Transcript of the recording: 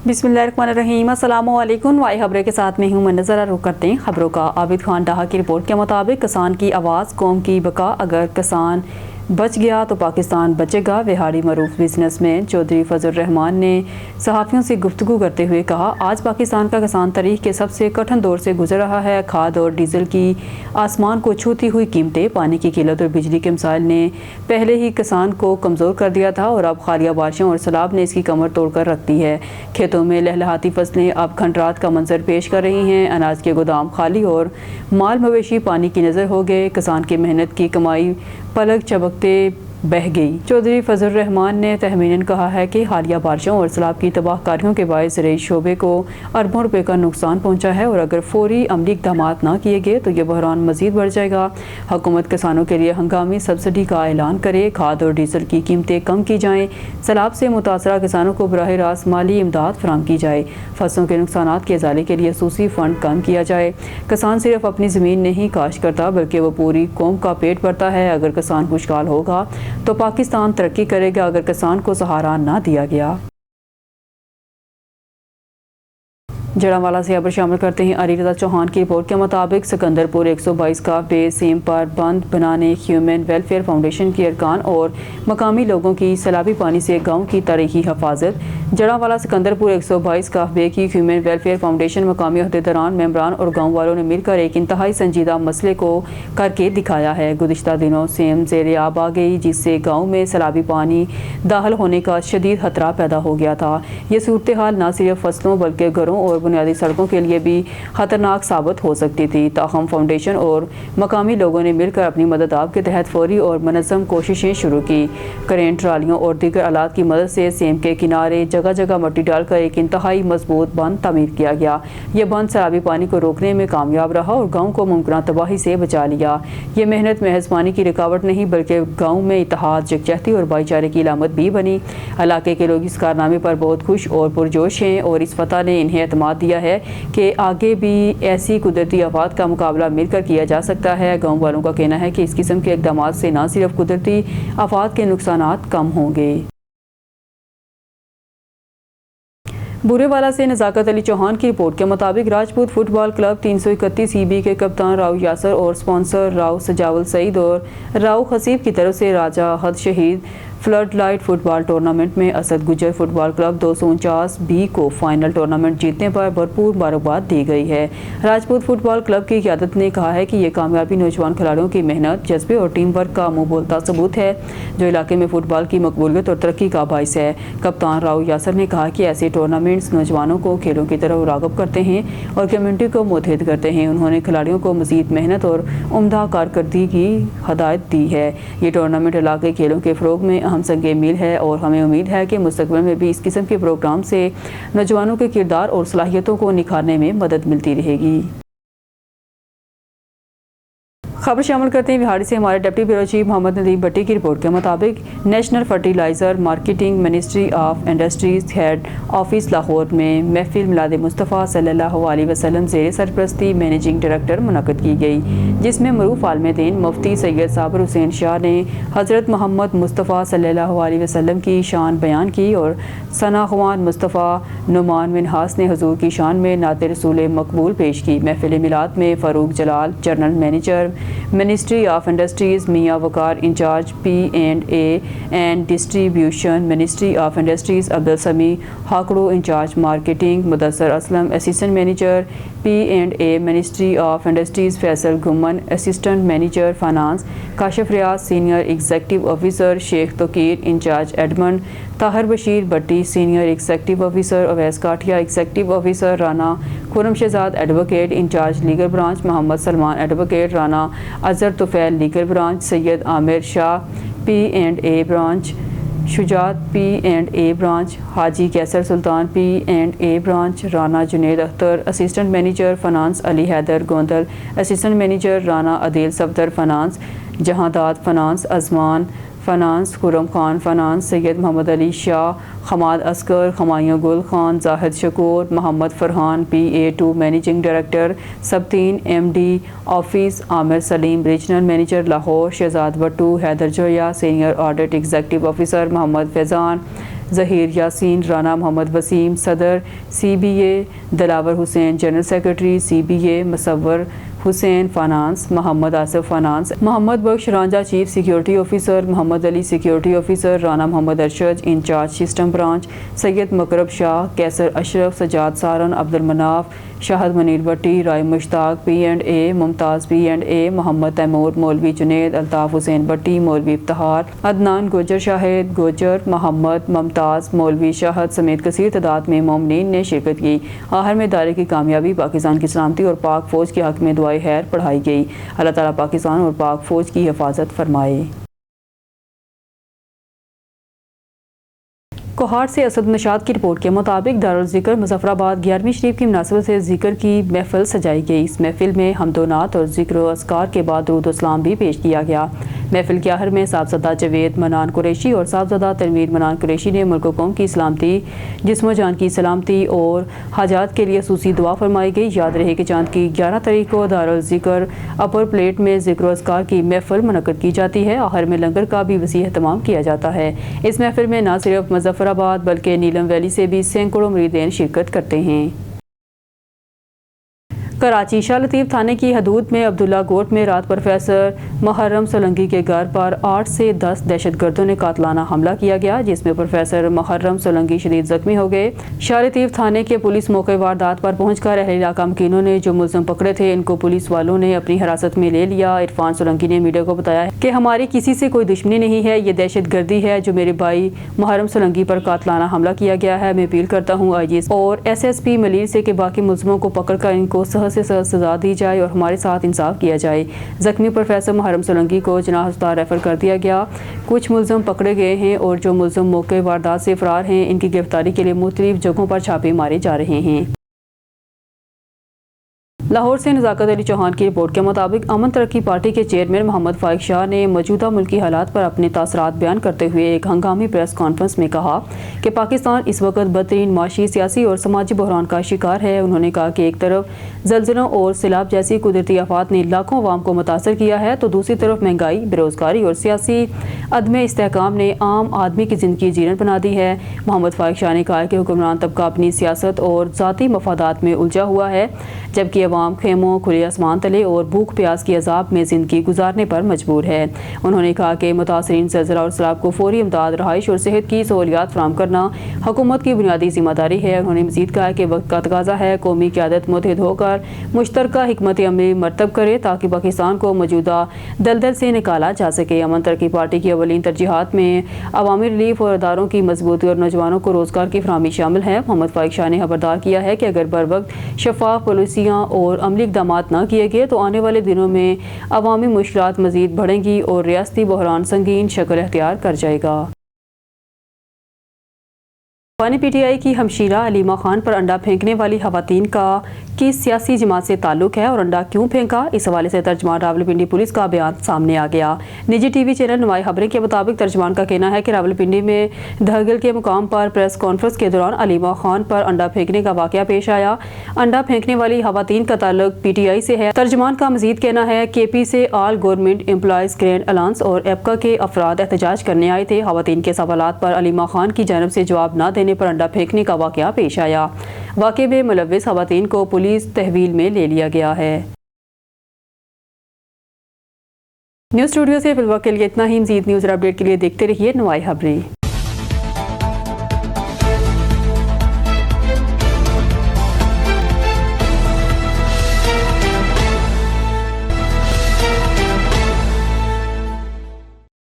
बिस्मिल्लाहिर्रहमानिर्रहीम। अस्सलामु अलैकुम। वाई खबरें के साथ में हूँ मैं। नज़र रुख करते हैं खबरों का। आबिद खान डाहा की रिपोर्ट के मुताबिक किसान की आवाज़ कौम की बका, अगर किसान बच गया तो पाकिस्तान बचेगा। बिहारी मरूफ बिजनेसमैन चौधरी फजल रहमान ने सहाफ़ियों से गुफ्तगू करते हुए कहा, आज पाकिस्तान का किसान तारीख के सबसे कठिन दौर से गुजर रहा है। खाद और डीजल की आसमान को छूती हुई कीमतें, पानी की किल्लत और बिजली के मसाइल ने पहले ही किसान को कमज़ोर कर दिया था और अब खालिया बारिशों और सैलाब ने इसकी कमर तोड़ कर रख दी है। खेतों में लहलहाती फसलें अब खंडरात का मंजर पेश कर रही हैं। अनाज के गोदाम खाली और माल मवेशी पानी की नज़र हो गए। किसान की मेहनत की कमाई पलक चबकते बह गई। चौधरी फजल रहमान ने तहमीनन कहा है कि हालिया बारिशों और सैलाब की तबाहकारियों के बायस ज़राई शोबे को अरबों रुपए का नुकसान पहुंचा है और अगर फौरी अमली इक़दामात न किए गए तो यह बहरान मज़ीद बढ़ जाएगा। हुकूमत किसानों के लिए हंगामी सब्सिडी का ऐलान करे, खाद और डीजल की कीमतें कम की जाएँ, सैलाब से मुतासरा किसानों को बराह रास्त माली इमदाद फराहम की जाए, फसलों के नुकसानात के इज़ाले के लिए खसूसी फ़ंड कम किया जाए। किसान सिर्फ अपनी ज़मीन नहीं काश्त करता बल्कि वो पूरी कौम का पेट भरता है। अगर किसान खुशहाल होगा तो पाकिस्तान तरक्की करेगा, अगर किसान को सहारा ना दिया गया। जड़ावाला से खबर शामिल करते हैं। अली रज़ा चौहान की रिपोर्ट के मुताबिक सिकंदरपुर 122 का बे सीम पर बंद बनाने ह्यूमन वेलफेयर फाउंडेशन के अरकान और मकामी लोगों की सैलाबी पानी से गाँव की तारीखी हिफाजत। जड़ावाला सिकंदरपुर 122 का बे की ह्यूमन वेलफेयर फाउंडेशन मकामी अहदेदारान, मेम्बरान और गाँव वालों ने मिलकर एक इंतहाई संजीदा मसले को करके दिखाया है। गुज़िश्ता दिनों सेम ज़ेरे आब आ गई, जिससे गाँव में सैलाबी पानी दाखिल होने का शदीद खतरा पैदा हो गया था। ये सूरत हाल न सिर्फ फसलों बल्कि घरों और बुनियादी सड़कों के लिए भी खतरनाक साबित हो सकती थी। ताहम फाउंडेशन और मकामी लोगों ने मिलकर अपनी मदद आप के तहत फौरी और मनज़्ज़म कोशिशें शुरू की। करेंट ट्रालियों और दीगर आलात की मदद से सेम के किनारे जगह जगह मट्टी डालकर एक इंतहाई मजबूत बंद तामीर किया गया। यह बंद सैलाबी पानी को रोकने में कामयाब रहा और गाँव को मुमकिन तबाही से बचा लिया। ये मेहनत महज पानी की रुकावट नहीं बल्कि गाँव में इत्तेहाद, यकजहती और भाईचारे की अलामत भी बनी। इलाके के लोग इस कारनामे पर बहुत खुश और पुरजोश हैं और इस फतह ने इन्हें एतमाद दिया है कि आगे भी ऐसी कुदरती आफात का मुकाबला मिलकर किया जा सकता है। गाँव वालों का कहना है कि इस किस्म के इक़दाम से न सिर्फ कुदरती आफात के नुकसानात कम होंगे। बुरेवाला से नज़ाकत अली चौहान की रिपोर्ट के मुताबिक राजपूत फुटबॉल क्लब 331 EB के कप्तान राव यासर और स्पॉन्सर राव सजावल सईद और राव खसीब की तरफ से राजा हद शहीद फ्लड लाइट फुटबॉल टूर्नामेंट में असद गुजर फुटबॉल क्लब 249 B को फाइनल टूर्नामेंट जीतने पर भरपूर मुबारकबाद दी गई है। राजपूत फुटबॉल क्लब की क़यादत ने कहा है कि ये कामयाबी नौजवान खिलाड़ियों की मेहनत, जज्बे और टीम वर्क का मुंह बोलता सबूत है जो इलाके में फुटबॉल की मकबूलियत और तरक्की का बाइस है। कप्तान राव यासर ने कहा कि ऐसे टूर्नामेंट्स नौजवानों को खेलों की तरफ राग़िब करते हैं और कम्युनिटी को मुतहद करते हैं। उन्होंने खिलाड़ियों को मज़ीद मेहनत और उम्दा कारकर्दगी की हदायत दी है। ये टूर्नामेंट इलाके खेलों के फ़रोग़ में अहम संग मील है और हमें उम्मीद है कि मुस्तक़बिल में भी इस किस्म के प्रोग्राम से नौजवानों के किरदार और सलाहियतों को निखारने में मदद मिलती रहेगी। खबर शामिल करते हैं बिहारी से। हमारे deputy bureau chief Mohammad Nadeem Bhatti की रिपोर्ट के मुताबिक national fertilizer marketing ministry of industries head office Lahore में महफिल मिलाद मुस्तफ़ा सल्लल्लाहु अलैहि वसल्लम ज़ेर सरपरस्ती मैनेजिंग डायरेक्टर मुनक़्क़द की गई, जिसमें मरूफ आलिम दीन मुफ्ती सैयद साबिर हुसैन शाह ने हज़रत मोहम्मद मुस्तफ़ा सल्लल्लाहु अलैहि वसल्लम की शान बयान की और सनाख़वान मुस्तफ़ा नुमान मिनहास ने हुज़ूर की शान में नाते रसूल मकबूल पेश की। महफिल मिलाद में Farooq Jalal general manager ministry of industries, Mian Waqar incharge P&A and distribution ministry of industries, Abdul Sami Hakro incharge marketing, Mudassar Aslam assistant manager P&A ministry of industries, Faisal Ghuman assistant manager finance, Kashif Riaz senior executive officer, Sheikh Tauqeer incharge admin, Tahir Bashir Bhatti senior executive officer, Awais Kathia executive officer, Rana Khurram Shahzad advocate incharge legal branch, Mohammad Salman advocate, Rana Azhar Tufail legal branch, Syed Amir Shah P&A branch, Shujaat P&A branch, Haji Qaiser Sultan P&A branch, Rana Junaid Akhtar assistant manager finance, Ali Haider Gondal assistant manager, Rana Adeel Safdar finance, Jahandad finance, Ajman finance, Khurram Khan finance, Syed Mohammad Ali Shah, Hammad Asghar, Khamaiya Gul Khan, Zahid Shakoor, Mohammad Farhan PA2 managing director, Sabtain MD office, Amir Saleem regional manager Lahore, Shahzad Bhattu, Haider Zoya senior audit executive officer, Mohammad Faizan Zaheer Yasin, Rana محمد وسیم صدر CBA، دلاور حسین general secretary CBA، مصور حسین finance, محمد Asif finance, Muhammad Bakhsh رانجہ chief security officer, محمد علی security officer, Rana محمد Arshad incharge system branch, سید مقرب شاہ، کیسر اشرف، سجاد سارن، عبد المناف، شاہد منیر بٹی، رائے مشتاق P&A، ممتاز P&A، محمد Timur, مولوی جنید، الطاف حسین بٹی، مولوی افتخار، عدنان گوجر، شاہد گوجر، محمد ممتاز، مولوی شاہد سمیت کثیر تعداد میں مومنین نے شرکت کی۔ آخر میں ادارے کی کامیابی پاکستان کی سلامتی اور پاک فوج کے حق میں دعائے خیر پڑھائی گئی۔ اللہ تعالیٰ پاکستان اور پاک فوج کی حفاظت فرمائے۔ کوہاٹ سے اسد نشاد کی رپورٹ کے مطابق دارالذکر مظفرآباد 11ویں شریف کی مناسبت سے ذکر کی محفل سجائی گئی۔ اس محفل میں حمد و نعت اور ذکر و اذکار کے بعد درود و سلام بھی پیش کیا گیا۔ محفل کے آخر میں صاحبزادہ جاوید منان قریشی اور صاحبزادہ تنویر منان قریشی نے ملک و قوم کی سلامتی، جسم و جان کی سلامتی اور حاجات کے لیے خصوصی دعا فرمائی گئی۔ یاد رہے کہ چاند کی 11 تاریخ کو دارالذکر اپر پلیٹ میں ذکر و اذکار کی محفل منعقد کی جاتی ہے۔ آخر میں لنگر کا بھی وسیع اہتمام کیا جاتا ہے۔ اس محفل میں نہ صرف مظفرآباد بلکہ نیلم ویلی سے بھی سینکڑوں مریدین شرکت کرتے ہیں۔ کراچی شاہ لطیف تھانے کی حدود میں عبداللہ گوٹ میں رات پروفیسر محرم سولنگی کے گھر پر 8 سے 10 دہشت گردوں نے قاتلانہ حملہ کیا گیا، جس میں پروفیسر محرم سولنگی شدید زخمی ہو گئے۔ شاہ لطیف تھانے کے پولیس موقع واردات پر پہنچ کر اہل علاقہ مکینوں نے جو ملزم پکڑے تھے ان کو پولیس والوں نے اپنی حراست میں لے لیا۔ عرفان سولنگی نے میڈیا کو بتایا کہ ہماری کسی سے کوئی دشمنی نہیں ہے، یہ دہشت گردی ہے جو میرے بھائی محرم سولنگی پر قاتلانہ حملہ کیا گیا ہے۔ میں اپیل کرتا ہوں IG اور SSP ملیر سے کہ باقی ملزموں کو پکڑ کر ان کو سخت سے سخت سزا دی جائے اور ہمارے ساتھ انصاف کیا جائے۔ زخمی پروفیسر محرم سولنگی کو جناح ہسپتال ریفر کر دیا گیا۔ کچھ ملزم پکڑے گئے ہیں اور جو ملزم موقع واردات سے فرار ہیں ان کی گرفتاری کے لیے مختلف جگہوں پر چھاپے مارے جا رہے ہیں۔ لاہور سے نزاکت علی چوہان کی رپورٹ کے مطابق امن ترقی پارٹی کے چیئرمین محمد فائق شاہ نے موجودہ ملکی حالات پر اپنے تاثرات بیان کرتے ہوئے ایک ہنگامی پریس کانفرنس میں کہا کہ پاکستان اس وقت بدترین معاشی، سیاسی اور سماجی بحران کا شکار ہے۔ انہوں نے کہا کہ ایک طرف زلزلوں اور سیلاب جیسی قدرتی آفات نے لاکھوں عوام کو متاثر کیا ہے تو دوسری طرف مہنگائی، بے روزگاری اور سیاسی عدم استحکام نے عام آدمی کی زندگی جیرن بنا دی ہے۔ محمد فائق شاہ نے کہا کہ حکمران طبقہ اپنی سیاست اور ذاتی مفادات میں الجھا ہوا ہے، جبکہ عوام خیموں، کھلے آسمان تلے اور بھوک پیاس کی عذاب میں زندگی گزارنے پر مجبور ہے۔ انہوں نے کہا کہ متاثرین زلزلہ اور سیلاب کو فوری امداد، رہائش اور صحت کی سہولیات فراہم کرنا حکومت کی بنیادی ذمہ داری ہے۔ انہوں نے مزید کہا کہ وقت کا تقاضا ہے قومی قیادت متحد ہو کر مشترکہ حکمت عملی مرتب کرے تاکہ پاکستان کو موجودہ دلدل سے نکالا جا سکے۔ امن ترقی پارٹی کی اولین ترجیحات میں عوامی ریلیف اور اداروں کی مضبوطی اور نوجوانوں کو روزگار کی فراہمی شامل ہے۔ محمد فائق شاہ نے خبردار کیا ہے کہ اگر بروقت شفاف پالیسیاں اور عملی اقدامات نہ کیے گئے تو آنے والے دنوں میں عوامی مشکلات مزید بڑھیں گی اور ریاستی بحران سنگین شکل اختیار کر جائے گا۔ PTI کی ہمشیرہ علیمہ خان پر انڈا پھینکنے والی خواتین کا کس سیاسی جماعت سے تعلق ہے اور انڈا کیوں پھینکا، اس حوالے سے ترجمان راولپنڈی پولیس کا بیان سامنے آ گیا۔ نجی ٹی وی چینل نوائی خبریں کے مطابق ترجمان کا کہنا ہے کہ راولپنڈی میں دھگل کے مقام پر پریس کانفرنس کے دوران علیمہ خان پر انڈا پھینکنے کا واقعہ پیش آیا۔ انڈا پھینکنے والی خواتین کا تعلق PTI سے ہے۔ ترجمان کا مزید کہنا ہے کہ KP سے آل گورنمنٹ امپلائیز گرینڈ الائنس اور ایپکا کے افراد احتجاج کرنے آئے تھے۔ خواتین کے سوالات پر علیمہ خان کی جانب سے جواب نہ دینے پر انڈا پھینکنے کا واقعہ پیش آیا۔ واقعے میں ملوث خواتین کو پولیس تحویل میں لے لیا گیا ہے۔ نیوز اسٹوڈیو سے فی الوقت کے لیے اتنا ہی۔ مزید نیوز اور اپڈیٹ کے لیے دیکھتے رہیے نوائی خبریں۔